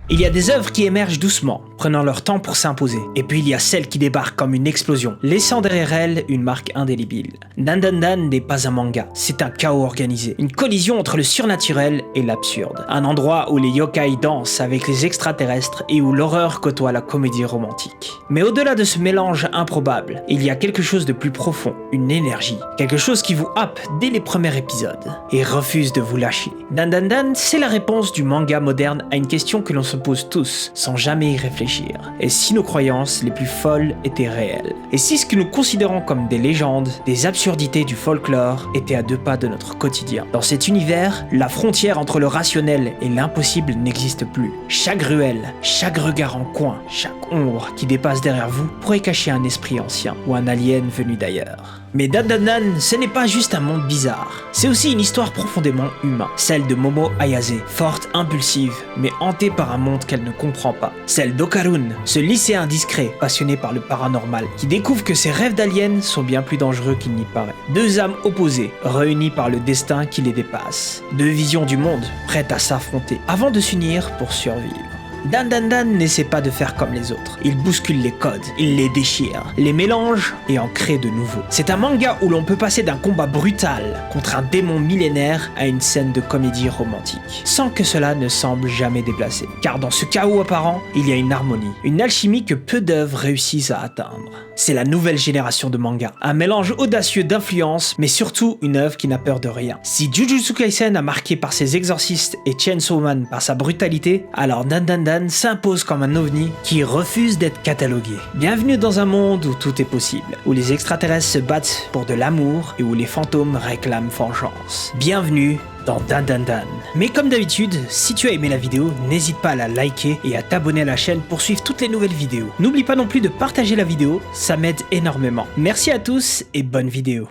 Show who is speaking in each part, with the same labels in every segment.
Speaker 1: Il y a des œuvres qui émergent doucement, prenant leur temps pour s'imposer. Et puis il y a celles qui débarquent comme une explosion, laissant derrière elles une marque indélébile. Dandadan n'est pas un manga, c'est un chaos organisé. Une collision entre le surnaturel et l'absurde. Un endroit où les yokai dansent avec les extraterrestres et où l'horreur côtoie la comédie romantique. Mais au-delà de ce mélange improbable, il y a quelque chose de plus profond, une énergie. Quelque chose qui vous happe dès les premiers épisodes et refuse de vous lâcher. Dandadan, c'est la réponse du manga moderne à une question que l'on se pose tous, sans jamais y réfléchir. Et si nos croyances les plus folles étaient réelles? Et si ce que nous considérons comme des légendes, des absurdités du folklore, était à 2 pas de notre quotidien? Dans cet univers, la frontière entre le rationnel et l'impossible n'existe plus. Chaque ruelle, chaque regard en coin, chaque ombre qui dépasse derrière vous pourrait cacher un esprit ancien ou un alien venu d'ailleurs. Mais Dandadan, ce n'est pas juste un monde bizarre. C'est aussi une histoire profondément humaine. Celle de Momo Ayase, forte, impulsive, mais hantée par un monde qu'elle ne comprend pas. Celle d'Okarun, ce lycéen discret, passionné par le paranormal, qui découvre que ses rêves d'aliens sont bien plus dangereux qu'il n'y paraît. 2 âmes opposées, réunies par le destin qui les dépasse. 2 visions du monde, prêtes à s'affronter, avant de s'unir pour survivre. Dandadan n'essaie pas de faire comme les autres. Il bouscule les codes, il les déchire, les mélange et en crée de nouveaux. C'est un manga où l'on peut passer d'un combat brutal contre un démon millénaire à une scène de comédie romantique, sans que cela ne semble jamais déplacé. Car dans ce chaos apparent, il y a une harmonie, une alchimie que peu d'œuvres réussissent à atteindre. C'est la nouvelle génération de manga, un mélange audacieux d'influences, mais surtout une œuvre qui n'a peur de rien. Si Jujutsu Kaisen a marqué par ses exorcistes et Chainsaw Man par sa brutalité, alors Dandadan s'impose comme un ovni qui refuse d'être catalogué. Bienvenue dans un monde où tout est possible, où les extraterrestres se battent pour de l'amour et où les fantômes réclament vengeance. Bienvenue dans Dandadan. Mais comme d'habitude, si tu as aimé la vidéo, n'hésite pas à la liker et à t'abonner à la chaîne pour suivre toutes les nouvelles vidéos. N'oublie pas non plus de partager la vidéo, ça m'aide énormément. Merci à tous et bonne vidéo.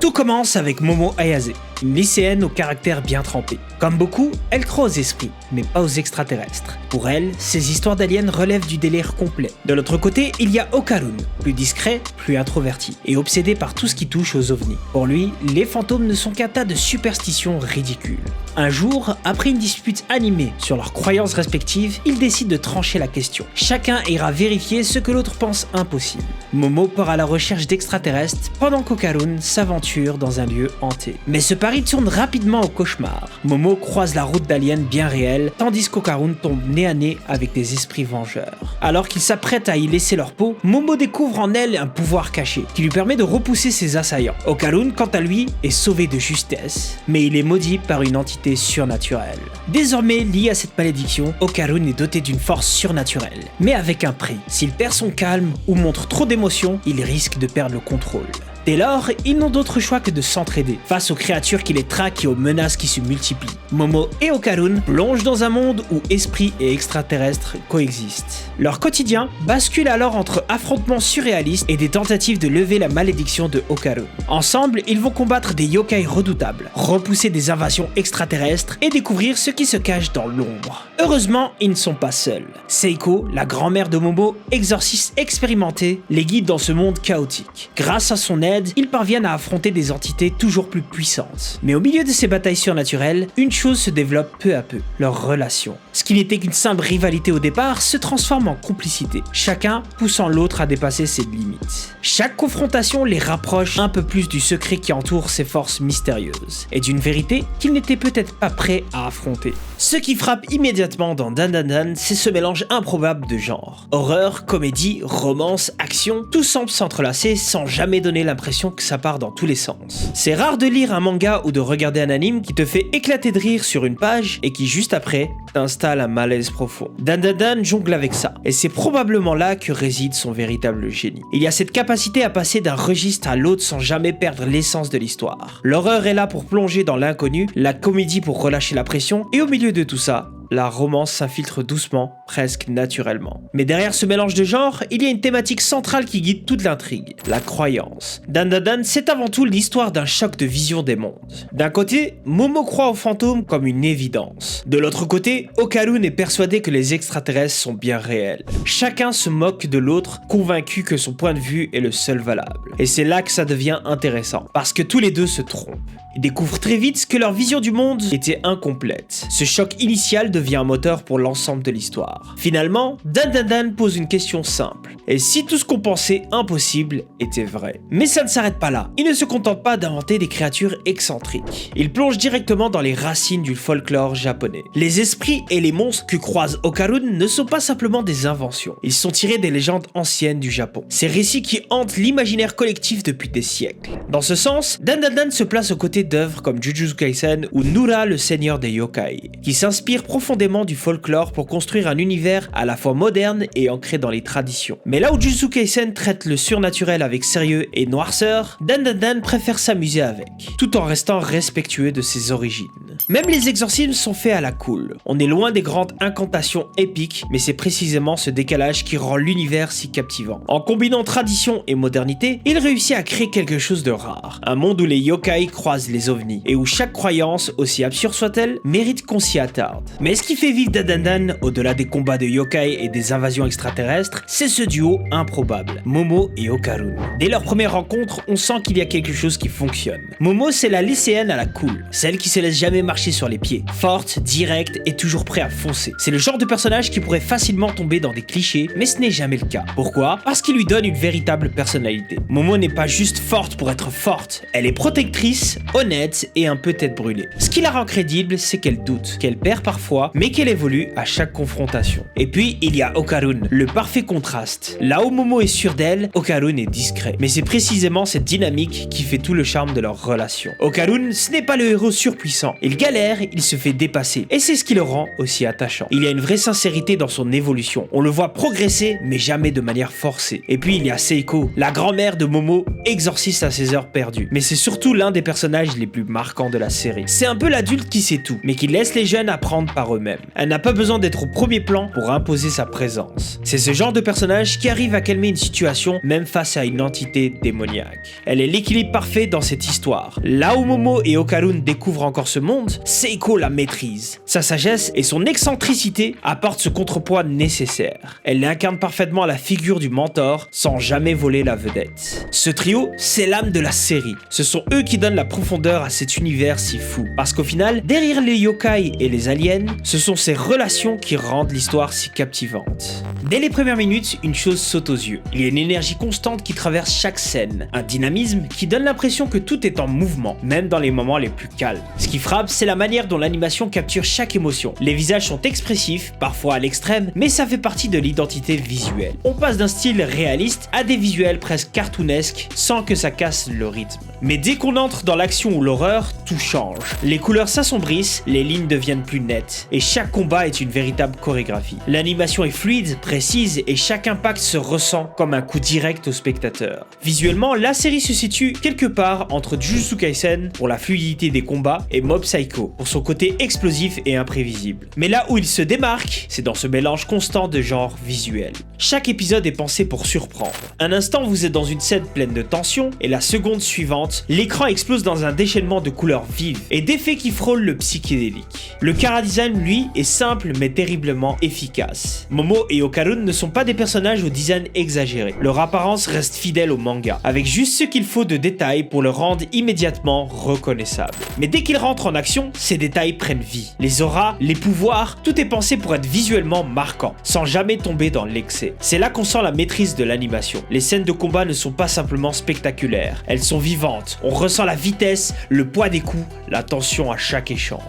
Speaker 1: Tout commence avec Momo Ayase, une lycéenne au caractère bien trempé. Comme beaucoup, elle croit aux esprits, mais pas aux extraterrestres. Pour elle, ces histoires d'aliens relèvent du délire complet. De l'autre côté, il y a Okarun, plus discret, plus introverti, et obsédé par tout ce qui touche aux ovnis. Pour lui, les fantômes ne sont qu'un tas de superstitions ridicules. Un jour, après une dispute animée sur leurs croyances respectives, ils décident de trancher la question. Chacun ira vérifier ce que l'autre pense impossible. Momo part à la recherche d'extraterrestres, pendant qu'Okarun s'aventure dans un lieu hanté. Mais ce pari tourne rapidement au cauchemar. Momo croise la route d'aliens bien réels, tandis qu'Okarun tombe nez à nez avec des esprits vengeurs. Alors qu'ils s'apprêtent à y laisser leur peau, Momo découvre en elle un pouvoir caché, qui lui permet de repousser ses assaillants. Okarun, quant à lui, est sauvé de justesse, mais il est maudit par une entité surnaturelle. Désormais lié à cette malédiction, Okarun est doté d'une force surnaturelle, mais avec un prix. S'il perd son calme ou montre trop d'émotions, il risque de perdre le contrôle. Dès lors, ils n'ont d'autre choix que de s'entraider face aux créatures qui les traquent et aux menaces qui se multiplient. Momo et Okarun plongent dans un monde où esprit et extraterrestres coexistent. Leur quotidien bascule alors entre affrontements surréalistes et des tentatives de lever la malédiction de Okarun. Ensemble, ils vont combattre des yokai redoutables, repousser des invasions extraterrestres et découvrir ce qui se cache dans l'ombre. Heureusement, ils ne sont pas seuls. Seiko, la grand-mère de Momo, exorciste expérimentée, les guide dans ce monde chaotique. Grâce à son aide, ils parviennent à affronter des entités toujours plus puissantes. Mais au milieu de ces batailles surnaturelles, une chose se développe peu à peu, leur relation. Ce qui n'était qu'une simple rivalité au départ se transforme en complicité, chacun poussant l'autre à dépasser ses limites. Chaque confrontation les rapproche un peu plus du secret qui entoure ces forces mystérieuses, et d'une vérité qu'ils n'étaient peut-être pas prêts à affronter. Ce qui frappe immédiatement dans Dandadan, c'est ce mélange improbable de genres. Horreur, comédie, romance, action, tout semble s'entrelacer sans jamais donner l'impression que ça part dans tous les sens. C'est rare de lire un manga ou de regarder un anime qui te fait éclater de rire sur une page et qui juste après t'installe un malaise profond. Dandadan jongle avec ça, et c'est probablement là que réside son véritable génie. Il y a cette capacité à passer d'un registre à l'autre sans jamais perdre l'essence de l'histoire. L'horreur est là pour plonger dans l'inconnu, la comédie pour relâcher la pression, et au milieu de tout ça, la romance s'infiltre doucement, presque naturellement. Mais derrière ce mélange de genres, il y a une thématique centrale qui guide toute l'intrigue, la croyance. Dandadan, c'est avant tout l'histoire d'un choc de vision des mondes. D'un côté, Momo croit aux fantômes comme une évidence. De l'autre côté, Okarun est persuadé que les extraterrestres sont bien réels. Chacun se moque de l'autre, convaincu que son point de vue est le seul valable. Et c'est là que ça devient intéressant, parce que tous les deux se trompent. Ils découvrent très vite que leur vision du monde était incomplète. Ce choc initial devient un moteur pour l'ensemble de l'histoire. Finalement, Dan Dan Dan pose une question simple. Et si tout ce qu'on pensait impossible était vrai? Mais ça ne s'arrête pas là. Il ne se contente pas d'inventer des créatures excentriques. Il plonge directement dans les racines du folklore japonais. Les esprits et les monstres que croise Okarun ne sont pas simplement des inventions. Ils sont tirés des légendes anciennes du Japon. Ces récits qui hantent l'imaginaire collectif depuis des siècles. Dans ce sens, Dan Dan Dan se place aux côtés d'œuvres comme Jujutsu Kaisen ou Nura le Seigneur des Yokai, qui s'inspirent profondément du folklore pour construire un univers à la fois moderne et ancré dans les traditions. Mais là où Jujutsu Kaisen traite le surnaturel avec sérieux et noirceur, Dan Dan Dan préfère s'amuser avec, tout en restant respectueux de ses origines. Même les exorcismes sont faits à la cool. On est loin des grandes incantations épiques, mais c'est précisément ce décalage qui rend l'univers si captivant. En combinant tradition et modernité, il réussit à créer quelque chose de rare. Un monde où les yokai croisent les ovnis, et où chaque croyance, aussi absurde soit-elle, mérite qu'on s'y attarde. Mais ce qui fait vivre Dan Dan Dan, au-delà des combats de yokai et des invasions extraterrestres, c'est ce duo improbable, Momo et Okarun. Dès leur première rencontre, on sent qu'il y a quelque chose qui fonctionne. Momo, c'est la lycéenne à la cool, celle qui se laisse jamais marcher sur les pieds, forte, directe et toujours prêt à foncer. C'est le genre de personnage qui pourrait facilement tomber dans des clichés, mais ce n'est jamais le cas. Pourquoi? Parce qu'il lui donne une véritable personnalité. Momo n'est pas juste forte pour être forte, elle est protectrice, honnête et un peu tête brûlée. Ce qui la rend crédible, c'est qu'elle doute, qu'elle perd parfois, mais qu'elle évolue à chaque confrontation. Et puis, il y a Okarun, le parfait contraste. Là où Momo est sûre d'elle, Okarun est discret. Mais c'est précisément cette dynamique qui fait tout le charme de leur relation. Okarun, ce n'est pas le héros surpuissant. Il galère, il se fait dépasser. Et c'est ce qui le rend aussi attachant. Il y a une vraie sincérité dans son évolution. On le voit progresser, mais jamais de manière forcée. Et puis il y a Seiko, la grand-mère de Momo, exorciste à ses heures perdues. Mais c'est surtout l'un des personnages les plus marquants de la série. C'est un peu l'adulte qui sait tout, mais qui laisse les jeunes apprendre par eux-mêmes. Elle n'a pas besoin d'être au premier plan pour imposer sa présence. C'est ce genre de personnage qui arrive à calmer une situation même face à une entité démoniaque. Elle est l'équilibre parfait dans cette histoire. Là où Momo et Okarun découvrent encore ce monde, Seiko la maîtrise. Sa sagesse et son excentricité apportent ce contrepoids nécessaire. Elle incarne parfaitement la figure du mentor sans jamais voler la vedette. Ce trio, c'est l'âme de la série. Ce sont eux qui donnent la profondeur à cet univers si fou. Parce qu'au final, derrière les yokai et les aliens, ce sont ces relations qui rendent l'histoire si captivante. Dès les premières minutes, une chose saute aux yeux. Il y a une énergie constante qui traverse chaque scène, un dynamisme qui donne l'impression que tout est en mouvement, même dans les moments les plus calmes. Ce qui frappe, c'est la manière dont l'animation capture chaque émotion. Les visages sont expressifs, parfois à l'extrême, mais ça fait partie de l'identité visuelle. On passe d'un style réaliste à des visuels presque cartoonesques, sans que ça casse le rythme. Mais dès qu'on entre dans l'action ou l'horreur, tout change. Les couleurs s'assombrissent, les lignes deviennent plus nettes, et chaque combat est une véritable chorégraphie. L'animation est fluide, précise, et chaque impact se ressent comme un coup direct au spectateur. Visuellement, la série se situe quelque part entre Jujutsu Kaisen pour la fluidité des combats et Mob Psycho pour son côté explosif et imprévisible. Mais là où il se démarque, c'est dans ce mélange constant de genres visuels. Chaque épisode est pensé pour surprendre. Un instant, vous êtes dans une scène pleine de tension, et la seconde suivante, l'écran explose dans un déchaînement de couleurs vives et d'effets qui frôlent le psychédélique. Le chara-design, lui, est simple mais terriblement efficace. Momo et Okarun ne sont pas des personnages au design exagéré. Leur apparence reste fidèle au manga, avec juste ce qu'il faut de détails pour le rendre immédiatement reconnaissable. Mais dès qu'ils rentrent en action, ces détails prennent vie. Les auras, les pouvoirs, tout est pensé pour être visuellement marquant, sans jamais tomber dans l'excès. C'est là qu'on sent la maîtrise de l'animation. Les scènes de combat ne sont pas simplement spectaculaires, elles sont vivantes. On ressent la vitesse, le poids des coups, la tension à chaque échange.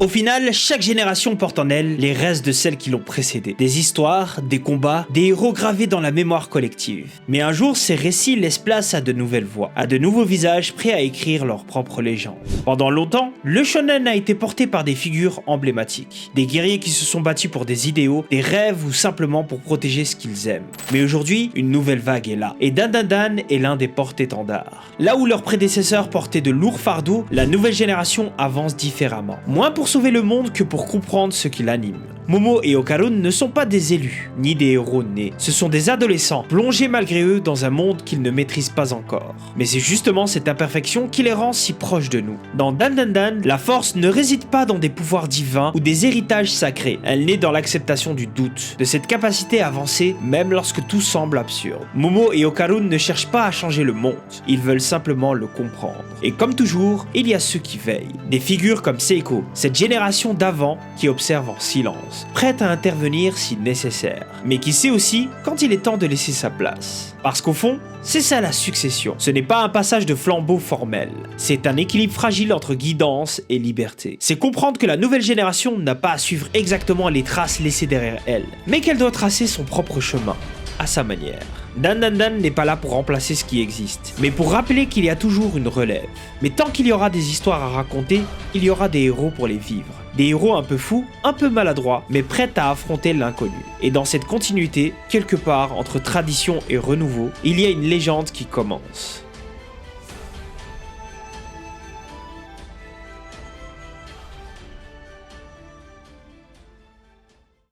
Speaker 1: Au final, chaque génération porte en elle les restes de celles qui l'ont précédée. Des histoires, des combats, des héros gravés dans la mémoire collective. Mais un jour, ces récits laissent place à de nouvelles voix, à de nouveaux visages prêts à écrire leur propre légende. Pendant longtemps, le shonen a été porté par des figures emblématiques. Des guerriers qui se sont battus pour des idéaux, des rêves ou simplement pour protéger ce qu'ils aiment. Mais aujourd'hui, une nouvelle vague est là. Et Dan Dan Dan est l'un des porte-étendards. Là où leurs prédécesseurs portaient de lourds fardeaux, la nouvelle génération avance différemment. Moins pour sauver le monde que pour comprendre ce qui l'anime. Momo et Okarun ne sont pas des élus, ni des héros nés. Ce sont des adolescents, plongés malgré eux dans un monde qu'ils ne maîtrisent pas encore. Mais c'est justement cette imperfection qui les rend si proches de nous. Dans Dan Dan Dan, la force ne réside pas dans des pouvoirs divins ou des héritages sacrés. Elle naît dans l'acceptation du doute, de cette capacité à avancer même lorsque tout semble absurde. Momo et Okarun ne cherchent pas à changer le monde, ils veulent simplement le comprendre. Et comme toujours, il y a ceux qui veillent. Des figures comme Seiko, cette génération d'avant qui observe en silence, prête à intervenir si nécessaire, mais qui sait aussi quand il est temps de laisser sa place. Parce qu'au fond, c'est ça la succession. Ce n'est pas un passage de flambeau formel. C'est un équilibre fragile entre guidance et liberté. C'est comprendre que la nouvelle génération n'a pas à suivre exactement les traces laissées derrière elle, mais qu'elle doit tracer son propre chemin, à sa manière. Dan Dan Dan n'est pas là pour remplacer ce qui existe, mais pour rappeler qu'il y a toujours une relève. Mais tant qu'il y aura des histoires à raconter, il y aura des héros pour les vivre. Des héros un peu fous, un peu maladroits, mais prêts à affronter l'inconnu. Et dans cette continuité, quelque part entre tradition et renouveau, il y a une légende qui commence.